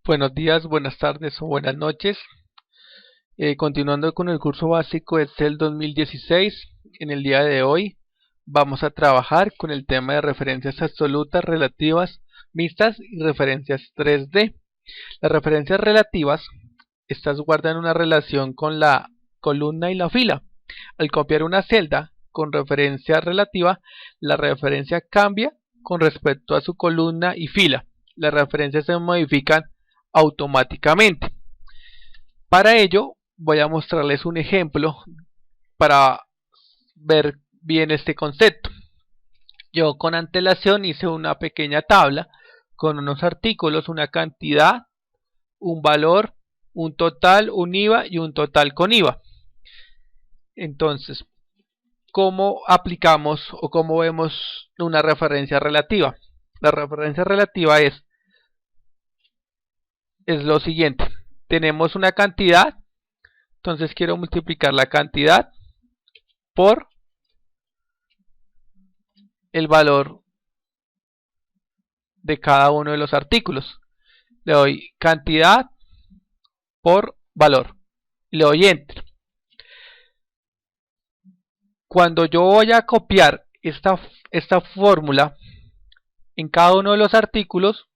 Buenos días, buenas tardes o buenas noches. Continuando con el curso básico Excel 2016, en el día de hoy vamos a trabajar con el tema de referencias absolutas, relativas, mixtas y referencias 3D. Las referencias relativas, estas guardan una relación con la columna y la fila. Al copiar una celda con referencia relativa, la referencia cambia con respecto a su columna y fila. Las referencias se modifican automáticamente. Para ello voy a mostrarles un ejemplo para ver bien este concepto. Yo con antelación hice una pequeña tabla con unos artículos, una cantidad, un valor, un total, un IVA y un total con IVA. Entonces, ¿cómo aplicamos o cómo vemos una referencia relativa? La referencia relativa es lo siguiente. Tenemos una cantidad, entonces quiero multiplicar la cantidad por el valor de cada uno de los artículos. Le doy cantidad por valor. Le doy Enter. Cuando yo voy a copiar esta fórmula en cada uno de los artículos,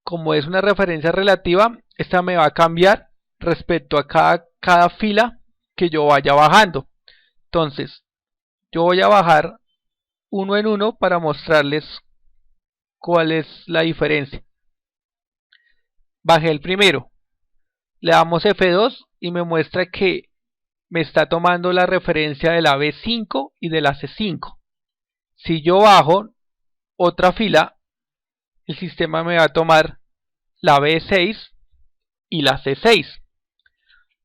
como es una referencia relativa, esta me va a cambiar respecto a cada fila que yo vaya bajando. Entonces, yo voy a bajar uno en uno para mostrarles cuál es la diferencia. Bajé el primero, le damos F2 y me muestra que me está tomando la referencia de la B5 y de la C5. Si yo bajo otra fila, el sistema me va a tomar la B6 y la C6.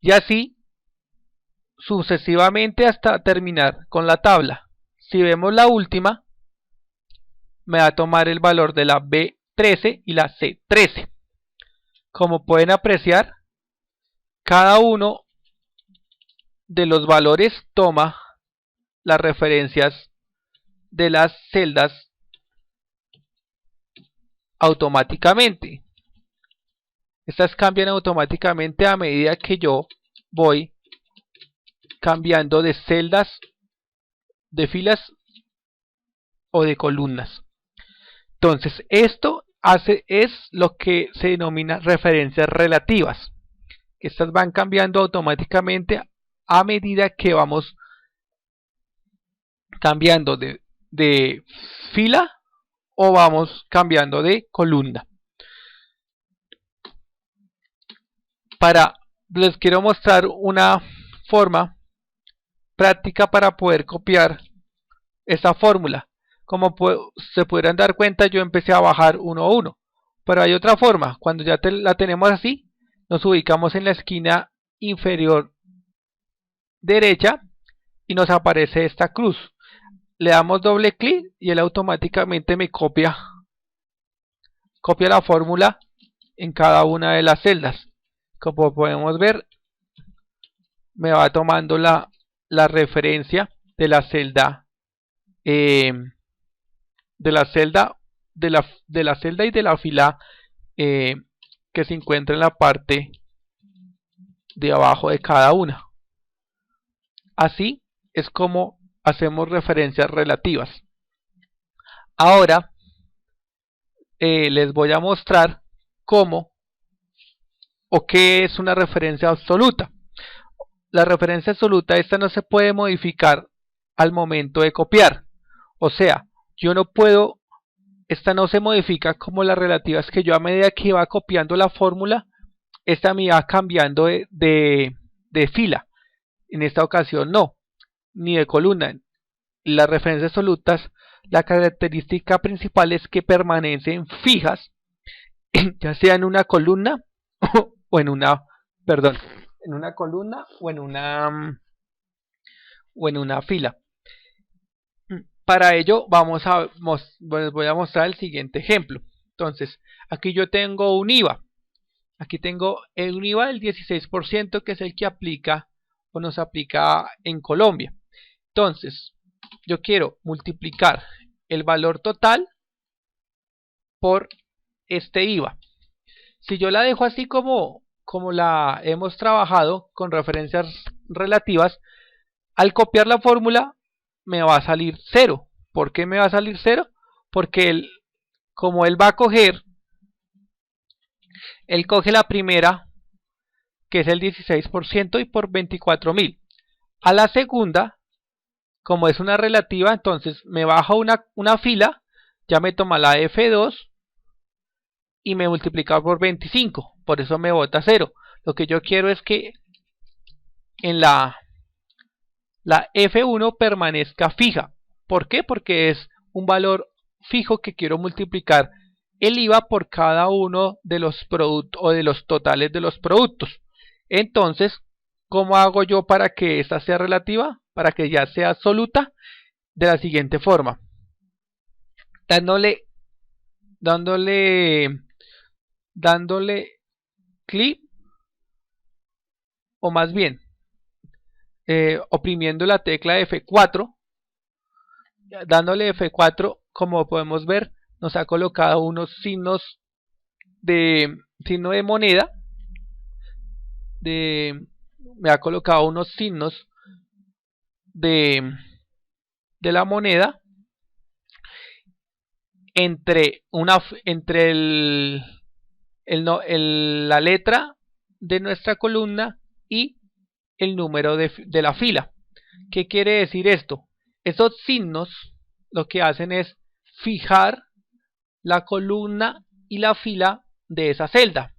Y así sucesivamente hasta terminar con la tabla. Si vemos la última, me va a tomar el valor de la B13 y la C13. Como pueden apreciar, cada uno de los valores toma las referencias de las celdas automáticamente. Estas cambian automáticamente a medida que yo voy cambiando de celdas, de filas o de columnas. Entonces, esto es lo que se denomina referencias relativas. Estas van cambiando automáticamente a medida que vamos cambiando de fila o vamos cambiando de columna. Les quiero mostrar una forma práctica para poder copiar esta fórmula. Como se podrán dar cuenta, yo empecé a bajar uno a uno, pero hay otra forma. Cuando ya la tenemos así, nos ubicamos en la esquina inferior derecha y nos aparece esta cruz. Le damos doble clic y él automáticamente me copia la fórmula en cada una de las celdas. Como podemos ver, me va tomando la referencia de la celda de la celda y de la fila que se encuentra en la parte de abajo de cada una. Así es como hacemos referencias relativas. Ahora les voy a mostrar cómo o qué es una referencia absoluta. La referencia absoluta, esta no se puede modificar al momento de copiar. O sea, yo no puedo, esta no se modifica como las relativas, que yo a medida que va copiando la fórmula, esta me va cambiando de fila. En esta ocasión no, ni de columna. Las referencias absolutas, la característica principal es que permanecen fijas, ya sea en una columna o en una, perdón, en una columna o en una fila. Para ello les voy a mostrar el siguiente ejemplo. Entonces, aquí yo tengo un IVA. Aquí tengo un IVA del 16%, que es el que aplica o nos aplica en Colombia. Entonces, yo quiero multiplicar el valor total por este IVA. Si yo la dejo así como la hemos trabajado con referencias relativas, al copiar la fórmula me va a salir 0. ¿Por qué me va a salir 0? Porque como él va a coger, él coge la primera, que es el 16%, y por 24.000. A la segunda, como es una relativa, entonces me baja una fila, ya me toma la F2 y me multiplica por 25, por eso me bota 0. Lo que yo quiero es que en la F1 permanezca fija. ¿Por qué? Porque es un valor fijo que quiero multiplicar el IVA por cada uno de los productos o de los totales de los productos. Entonces, ¿cómo hago yo para que esta sea relativa? Para que ya sea absoluta, de la siguiente forma. Dándole clic, o más bien oprimiendo la tecla F4, dándole F4, como podemos ver, nos ha colocado unos signos signo de moneda, me ha colocado unos signos de la moneda entre la letra de nuestra columna y el número de la fila. ¿Qué quiere decir esto? Esos signos lo que hacen es fijar la columna y la fila de esa celda.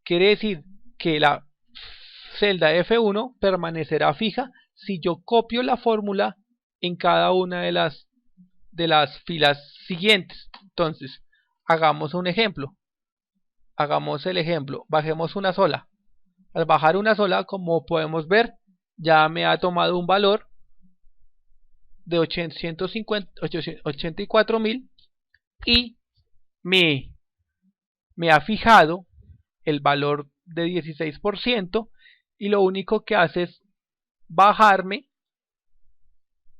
Quiere decir que la celda F1 permanecerá fija si yo copio la fórmula en cada una de las filas siguientes. Entonces, hagamos un ejemplo. Hagamos el ejemplo. Bajemos una sola. Al bajar una sola, como podemos ver, ya me ha tomado un valor de 84.000 y me ha fijado el valor de 16%, y lo único que hace es bajarme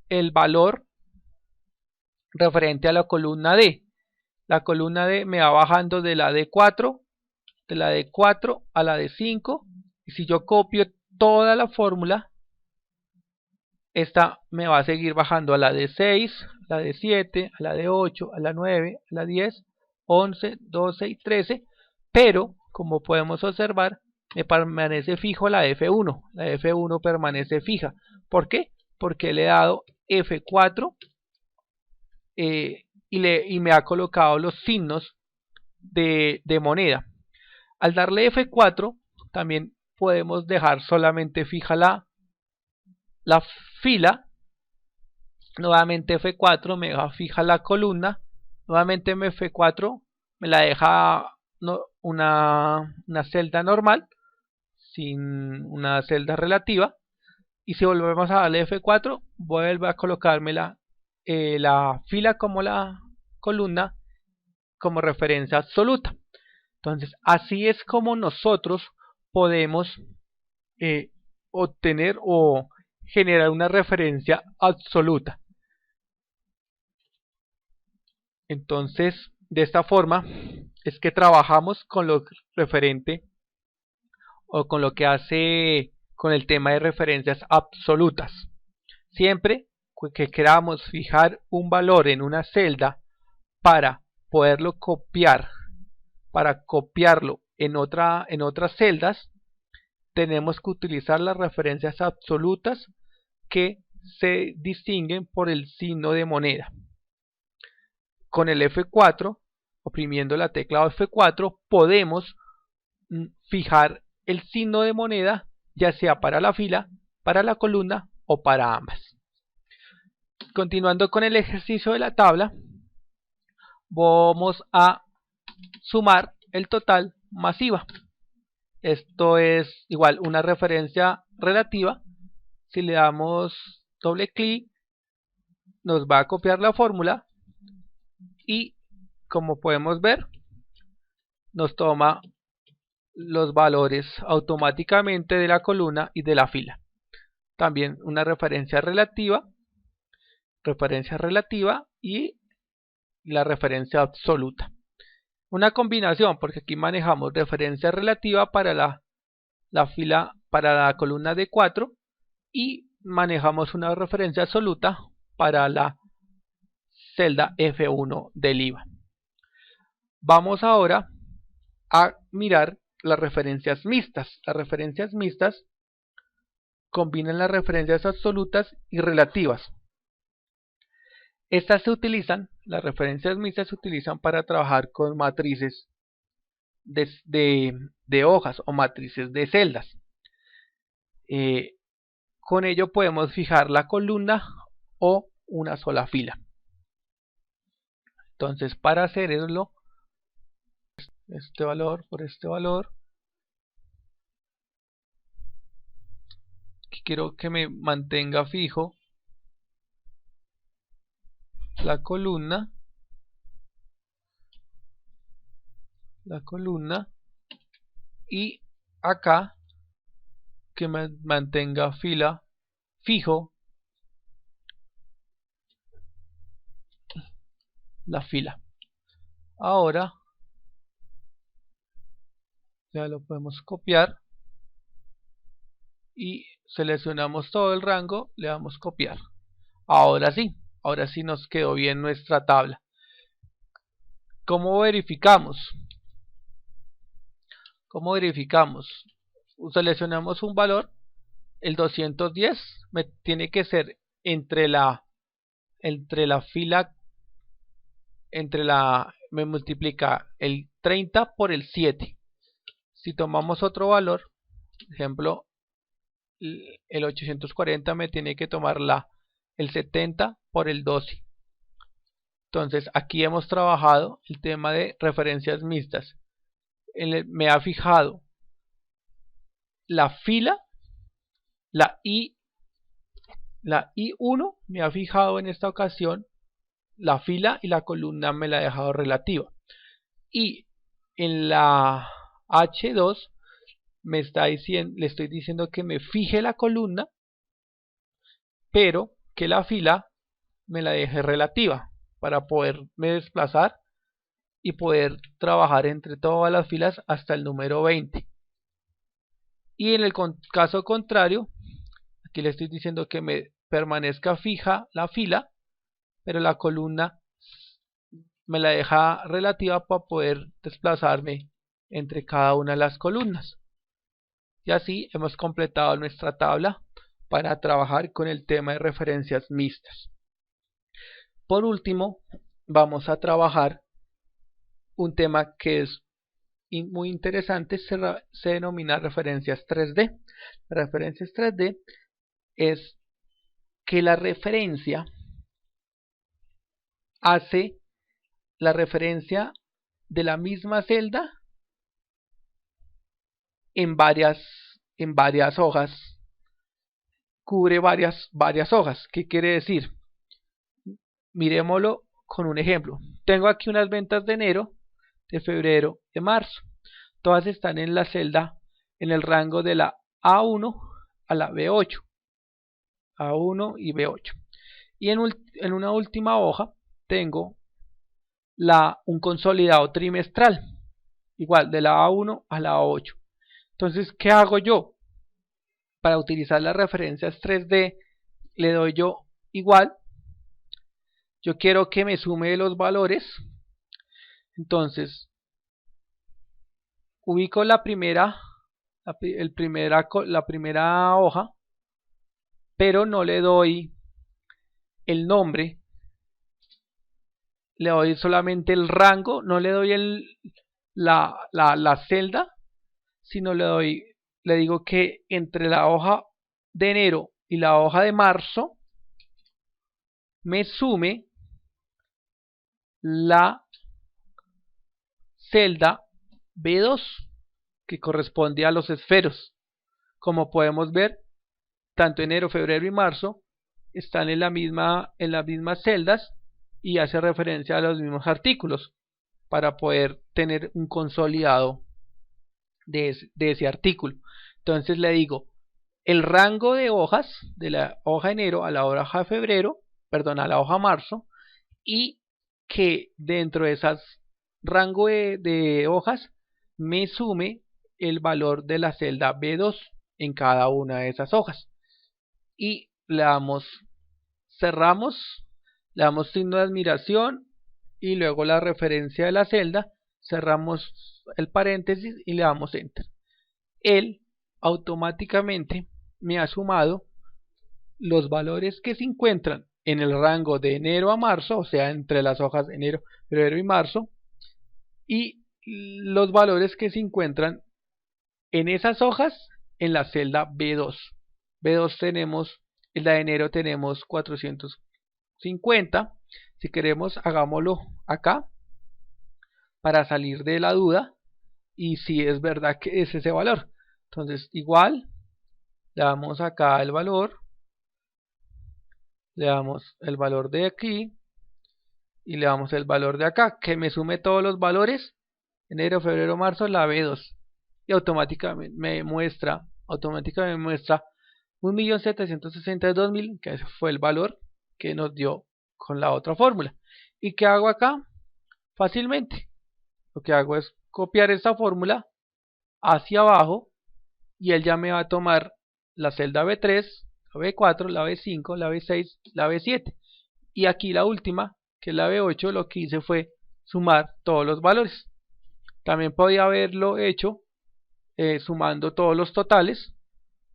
el valor referente a la columna D. La columna D me va bajando de la D4 a la D5, y si yo copio toda la fórmula, esta me va a seguir bajando a la D6, a la D7, a la D8, a la 9, a la 10, 11, 12 y 13, pero como podemos observar, me permanece fijo la F1. La F1 permanece fija. ¿Por qué? Porque le he dado F4 y me ha colocado los signos de moneda. Al darle F4 también podemos dejar solamente fija la fila. Nuevamente F4 me deja fija la columna. Nuevamente F4 me la deja una celda normal, sin una celda relativa. Y si volvemos a darle F4, vuelve a colocarme la fila como la columna como referencia absoluta. Entonces, así es como nosotros podemos obtener o generar una referencia absoluta. Entonces, de esta forma es que trabajamos con lo referente o con lo que hace con el tema de referencias absolutas. Siempre que queramos fijar un valor en una celda para poderlo copiar, para copiarlo en otras celdas, tenemos que utilizar las referencias absolutas que se distinguen por el signo de moneda. Con el F4, oprimiendo la tecla F4, podemos fijar el signo de moneda, ya sea para la fila, para la columna o para ambas. Continuando con el ejercicio de la tabla, vamos a sumar el total más IVA. Esto es igual una referencia relativa. Si le damos doble clic, nos va a copiar la fórmula y, como podemos ver, nos toma los valores automáticamente de la columna y de la fila. También una referencia relativa y la referencia absoluta. Una combinación, porque aquí manejamos referencia relativa para la fila, para la columna de 4 y manejamos una referencia absoluta para la celda F1 del IVA. Vamos ahora a mirar las referencias mixtas. Las referencias mixtas combinan las referencias absolutas y relativas. Estas se utilizan, las referencias mixtas se utilizan para trabajar con matrices de hojas o matrices de celdas. Con ello podemos fijar la columna o una sola fila. Entonces, para hacerlo, este valor por este valor, aquí quiero que me mantenga fijo la columna y acá que me mantenga fila fijo la fila. Ahora ya lo podemos copiar y seleccionamos todo el rango, le damos copiar. Ahora sí nos quedó bien nuestra tabla. ¿Cómo verificamos? Seleccionamos un valor, el 210 me tiene que ser me multiplica el 30 por el 7. Si tomamos otro valor, por ejemplo, el 840 me tiene que tomar el 70 por el 12. Entonces aquí hemos trabajado el tema de referencias mixtas. Me ha fijado la fila, la I1 me ha fijado en esta ocasión la fila y la columna me la ha dejado relativa. Y en la H2 le estoy diciendo que me fije la columna, pero que la fila me la deje relativa para poderme desplazar y poder trabajar entre todas las filas hasta el número 20. Y en el caso contrario, aquí le estoy diciendo que me permanezca fija la fila, pero la columna me la deja relativa para poder desplazarme entre cada una de las columnas. Y así hemos completado nuestra tabla para trabajar con el tema de referencias mixtas. Por último, vamos a trabajar un tema que es muy interesante, se denomina referencias 3D. Referencias 3D es que la referencia hace la referencia de la misma celda en varias hojas, cubre varias hojas. ¿Qué quiere decir? Miremoslo con un ejemplo. Tengo aquí unas ventas de enero, de febrero, de marzo. Todas están en la celda, en el rango de la A1 a la B8. A1 y B8. Y en una última hoja tengo un consolidado trimestral, igual de la A1 a la A8. Entonces, ¿qué hago yo? Para utilizar las referencias 3D, le doy yo igual. Yo quiero que me sume los valores. Entonces, ubico la primera hoja, pero no le doy el nombre. Le doy solamente el rango, no le doy la celda, sino le digo que entre la hoja de enero y la hoja de marzo me sume la celda B2 que corresponde a los esferos. Como podemos ver, tanto enero, febrero y marzo están en las mismas celdas y hace referencia a los mismos artículos para poder tener un consolidado de ese artículo. Entonces le digo el rango de hojas de la hoja enero a la hoja febrero, perdón, a la hoja marzo, y que dentro de esas rango de hojas me sume el valor de la celda B2 en cada una de esas hojas. Y le damos, cerramos, le damos signo de admiración y luego la referencia de la celda, cerramos el paréntesis y le damos enter. Él automáticamente me ha sumado los valores que se encuentran en el rango de enero a marzo, o sea, entre las hojas de enero, febrero y marzo, y los valores que se encuentran en esas hojas en la celda B2. B2 tenemos, en la de enero tenemos 450. Si queremos, hagámoslo acá para salir de la duda y si es verdad que es ese valor. Entonces, igual, le damos acá el valor, le damos el valor de aquí y le damos el valor de acá, que me sume todos los valores, enero, febrero, marzo, la B2, y automáticamente me muestra 1.762.000, que ese fue el valor que nos dio con la otra fórmula. ¿Y qué hago acá? Fácilmente, lo que hago es copiar esta fórmula hacia abajo y él ya me va a tomar la celda B3, la B4, la B5, la B6, la B7, y aquí la última, que es la B8, lo que hice fue sumar todos los valores. También podía haberlo hecho sumando todos los totales,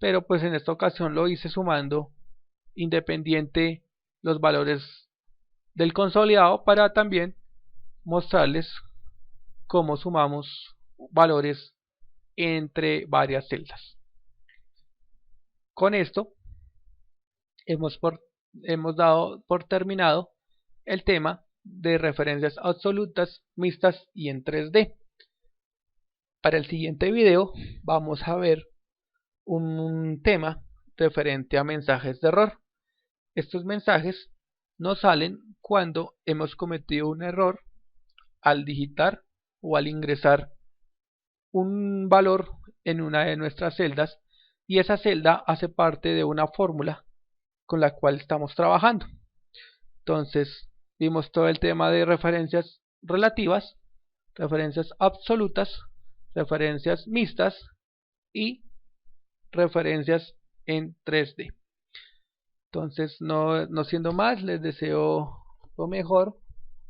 pero pues en esta ocasión lo hice sumando independiente los valores del consolidado para también mostrarles cómo sumamos valores entre varias celdas. Con esto hemos dado por terminado el tema de referencias absolutas, mixtas y en 3D. Para el siguiente video vamos a ver un tema referente a mensajes de error. Estos mensajes nos salen cuando hemos cometido un error al digitar o al ingresar un valor en una de nuestras celdas y esa celda hace parte de una fórmula con la cual estamos trabajando. Entonces vimos todo el tema de referencias relativas, referencias absolutas, referencias mixtas y referencias en 3D. Entonces, no siendo más, les deseo lo mejor.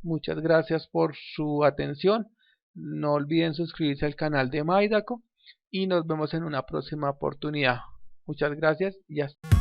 Muchas gracias por su atención. No olviden suscribirse al canal de Maidaco y nos vemos en una próxima oportunidad. Muchas gracias y hasta